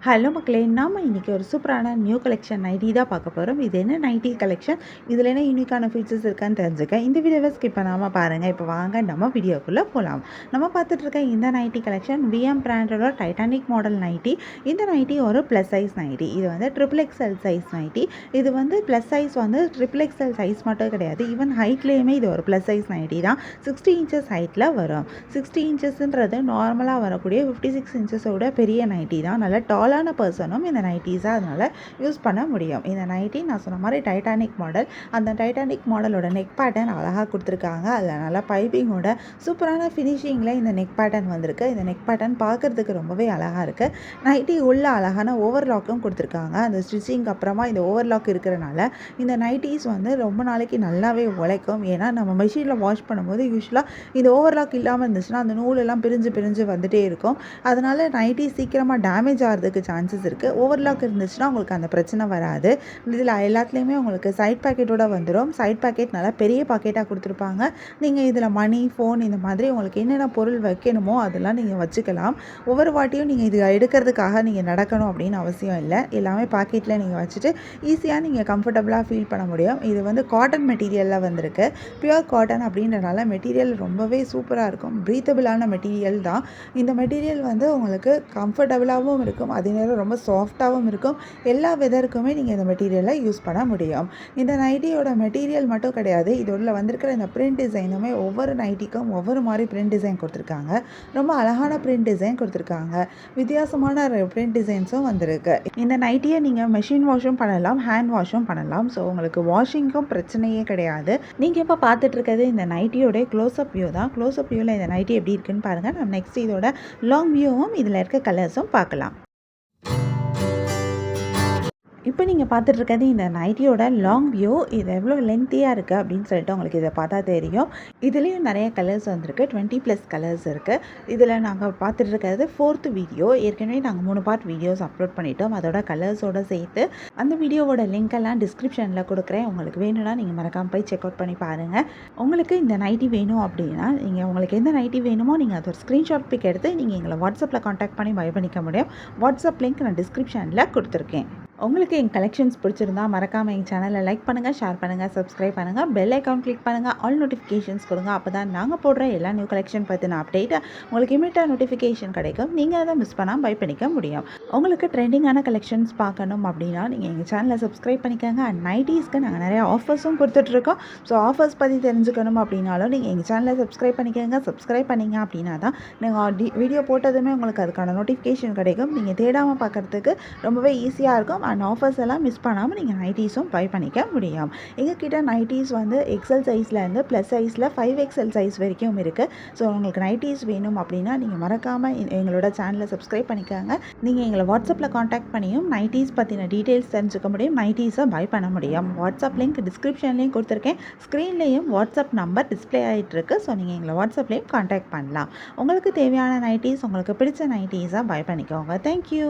Hello மக்களே, நாம இன்னைக்கு ஒரு சூப்பரான நியூ கலெக்ஷன் நைட்டி தான் பார்க்க போகிறோம். இது என்ன நைட்டி கலெக்ஷன், இதில் என்ன யூனிக்கான ஃபீச்சர்ஸ் இருக்கான்னு தெரிஞ்சுக்க இந்த வீடியோவை ஸ்கிப் பண்ணாமல் பாருங்கள். இப்போ வாங்க நம்ம வீடியோக்குள்ளே போகலாம். நம்ம பார்த்துட்டு இருக்க இந்த நைட்டி கலெக்ஷன் விஎம் பிராண்டோட டைட்டானிக் மாடல் நைட்டி. இந்த நைட்டி ஒரு ப்ளஸ் சைஸ் நைட்டி. இது வந்து ட்ரிபிள் எக்ஸ்எல் சைஸ் நைட்டி. இது வந்து ப்ளஸ் சைஸ் வந்து ட்ரிபிள் எக்ஸ்எல் சைஸ் மட்டும் கிடையாது, ஈவன் ஹைட்லேயுமே இது ஒரு ப்ளஸ் சைஸ் நைட்டி தான். 60 இன்ச்சஸ் ஹைட்டில் வரும். 60 இன்ச்சஸ்ன்றது நார்மலாக வரக்கூடிய 56 இன்ச்சஸோட பெரிய நைட்டி தான். நல்ல டாலான பர்சனும் இந்த நைட்டிஸை அதனால் யூஸ் பண்ண முடியும். இந்த நைட்டி நான் சொன்ன மாதிரி டைட்டானிக் மாடல். அந்த டைட்டானிக் மாடலோட நெக் பேட்டர்ன் அழகாக கொடுத்துருக்காங்க. அதில் நல்லா பைப்பிங்கோட சூப்பரான ஃபினிஷிங்கில் இந்த நெக் பேட்டர்ன் வந்திருக்கு. இந்த நெக் பேட்டர்ன் பார்க்குறதுக்கு ரொம்பவே அழகாக இருக்குது. நைட்டி உள்ள அழகான ஓவர்லாக்கும் கொடுத்துருக்காங்க. அந்த ஸ்டிச்சிங்க்கு அப்புறமா இந்த ஓவர்லாக் இருக்கிறனால இந்த நைட்டிஸ் வந்து ரொம்ப நாளைக்கு நல்லாவே உழைக்கும். ஏன்னா நம்ம மெஷினில் வாஷ் பண்ணும்போது யூஸ்வலாக இந்த ஓவர்லாக் இல்லாமல் இருந்துச்சுன்னா அந்த நூலெல்லாம் பிரிஞ்சு பிரிஞ்சு வந்துகிட்டே இருக்கும். அதனால் நைட்டி சீக்கிரமாக டேமேஜ் ஆகிறதுக்கு சான்சஸ் இருக்குது. ஓவர்லாக் இருந்துச்சுன்னா உங்களுக்கு அந்த பிரச்சனை வராது. இதில் எல்லாத்துலேயுமே உங்களுக்கு சைட் பாக்கெட்டோட வந்துடும். சைட் பாக்கெட் நல்லா பெரிய பாக்கெட்டாக கொடுத்துருப்பாங்க. நீங்கள் இதில் மணி, ஃபோன் இந்த மாதிரி உங்களுக்கு என்னென்ன பொருள் வைக்கணுமோ அதெல்லாம் நீங்கள் வச்சுக்கலாம். ஒவ்வொரு வாட்டியும் நீங்கள் இது எடுக்கிறதுக்காக நீங்கள் நடக்கணும் அப்படின்னு அவசியம் இல்லை. எல்லாமே பாக்கெட்டில் நீங்கள் வச்சுட்டு ஈஸியாக நீங்கள் கம்ஃபர்டபுளாக ஃபீல் பண்ண முடியும். இது வந்து காட்டன் மெட்டீரியலில் வந்திருக்கு. பியூர் காட்டன் அப்படின்றனால மெட்டீரியல் ரொம்பவே சூப்பராக இருக்கும். ப்ரீத்தபிளான மெட்டீரியல் தான். இந்த மெட்டீரியல் வந்து உங்களுக்கு கம்ஃபர்டபுளாகவும் இருக்கும், அதே நேரம் ரொம்ப சாஃப்டாகவும் இருக்கும். எல்லா வெதருக்குமே நீங்கள் இந்த மெட்டீரியலை யூஸ் பண்ண முடியும். இந்த நைட்டியோட மெட்டீரியல் மட்டும் கிடையாது, இதோட வந்திருக்கிற இந்த பிரிண்ட் டிசைனுமே ஒவ்வொரு நைட்டிக்கும் ஒவ்வொரு மாதிரி பிரிண்ட் டிசைன் கொடுத்துருக்காங்க. ரொம்ப அழகான பிரிண்ட் டிசைன் கொடுத்துருக்காங்க. வித்தியாசமான பிரிண்ட் டிசைன்ஸும் வந்திருக்கு. இந்த நைட்டியை நீங்கள் மெஷின் வாஷும் பண்ணலாம், ஹேண்ட் வாஷும் பண்ணலாம். ஸோ உங்களுக்கு வாஷிங்கும் பிரச்சனையே கிடையாது. நீங்கள் இப்போ பார்த்துட்டு இருக்கிறது இந்த நைட்டியோட க்ளோஸ்அப் வியூ தான். க்ளோஸ்அப் வியூவில் இந்த நைட்டி எப்படி இருக்குன்னு பாருங்கள். நம்ம நெக்ஸ்ட் இதோட லாங் வியூவும் இதில் இருக்க கலர்ஸும் பார்க்கலாம். இப்போ நீங்கள் பார்த்துட்டு இருக்கிறது இந்த நைட்டியோட லாங் வியூ. இது எவ்வளோ லென்த்தியாக இருக்குது அப்படின்னு சொல்லிட்டு உங்களுக்கு இதை பார்த்தா தெரியும். இதுலேயும் நிறைய கலர்ஸ் வந்திருக்கு. 20+ கலர்ஸ் இருக்குது. இதில் நாங்கள் பார்த்துட்டு இருக்கிறது 4th வீடியோ. ஏற்கனவே நாங்கள் 3 பார்ட் வீடியோஸ் அப்லோட் பண்ணிட்டோம். அதோட கலர்ஸோடு சேர்த்து அந்த வீடியோவோட லிங்க்கெல்லாம் டிஸ்கிரிப்ஷனில் கொடுக்குறேன். உங்களுக்கு வேணும்னா நீங்கள் மறக்காமல் போய் செக் அவுட் பண்ணி பாருங்கள். உங்களுக்கு இந்த நைட்டி வேணும் அப்படின்னா நீங்கள் உங்களுக்கு எந்த நைட்டி வேணுமோ நீங்கள் அதை ஒரு ஸ்க்ரீன்ஷாட் பிக் எடுத்து நீங்கள் எங்களை வாட்ஸ்அப்பில் காண்டாக்ட் பண்ணி பை பண்ணிக்க முடியும். வாட்ஸ்அப் லிங்க் நான் டிஸ்கிரிப்ஷனில் கொடுத்துருக்கேன். உங்களுக்கு எங்கள் கலெக்ஷன்ஸ் பிடிச்சிருந்தா மறக்காமல் எங்கள் சேனலை லைக் பண்ணுங்கள், ஷேர் பண்ணுங்கள், சப்ஸ்கிரைப் பண்ணுங்கள், பெல் ஐக்கான் கிளிக் பண்ணுங்கள், ஆல் நோட்டிஃபிகேஷன்ஸ் கொடுங்க. அப்போ தான் நாங்கள் போடுற எல்லா நியூ கலெக்ஷன் பற்றின அப்டேட்டை உங்களுக்கு இமீடியட்டாக நோட்டிஃபிகேஷன் கிடைக்கும். நீங்கள் அதை மிஸ் பண்ணாமல் பை பண்ணிக்க முடியும். உங்களுக்கு ட்ரெண்டிங்கான கலெக்ஷன்ஸ் பார்க்கணும் அப்படின்னா நீங்கள் எங்கள் சேனலை சப்ஸ்கிரைப் பண்ணிக்கோங்க. அண்ட் நைட்டிஸ்க்கு நாங்கள் நிறைய ஆஃபர்ஸும் கொடுத்துட்ருக்கோம். ஸோ ஆஃபர்ஸ் பற்றி தெரிஞ்சுக்கணும் அப்படின்னாலும் நீங்கள் எங்கள் சேனலை சப்ஸ்கிரைப் பண்ணிக்கோங்க. சப்ஸ்கிரைப் பண்ணிங்க அப்படின்னா தான் நீங்கள் வீடியோ போட்டதுமே உங்களுக்கு அதுக்கான நோட்டிஃபிகேஷன் கிடைக்கும். நீங்கள் தேடாமல் பார்க்குறதுக்கு ரொம்பவே ஈஸியாக இருக்கும். அண்ட் ஆஃபர்ஸ் எல்லாம் மிஸ் பண்ணாமல் நீங்கள் நைட்டிஸும் பை பண்ணிக்க முடியும். எங்ககிட்ட நைட்டிஸ் வந்து எக்ஸல் சைஸ்லேருந்து ப்ளஸ் சைஸில் 5XL சைஸ் வரைக்கும் இருக்குது. ஸோ உங்களுக்கு நைட்டிஸ் வேணும் அப்படின்னா நீங்கள் மறக்காமல் எங்களோட சேனலை சப்ஸ்கிரைப் பண்ணிக்கோங்க. நீங்கள் எங்களை வாட்ஸ்அப்பில் காண்டாக்ட் பண்ணியும் நைட்டிஸ் பற்றின டீட்டெயில்ஸ் தெரிஞ்சுக்க முடியும், நைட்டிஸை பை பண்ண முடியும். வாட்ஸ்அப் லிங்க் டிஸ்கிரிப்ஷன்லேயும் கொடுத்துருக்கேன். ஸ்க்ரீன்லேயும் வாட்ஸ்அப் நம்பர் டிஸ்பிளே ஆகிட்டுருக்கு. ஸோ நீங்கள் எங்களை வாட்ஸ்அப்லேயும் காண்டாக்ட் பண்ணலாம். உங்களுக்கு தேவையான நைட்டிஸ், உங்களுக்கு பிடிச்ச நைட்டிஸாக பை பண்ணிக்கோங்க. தேங்க்யூ.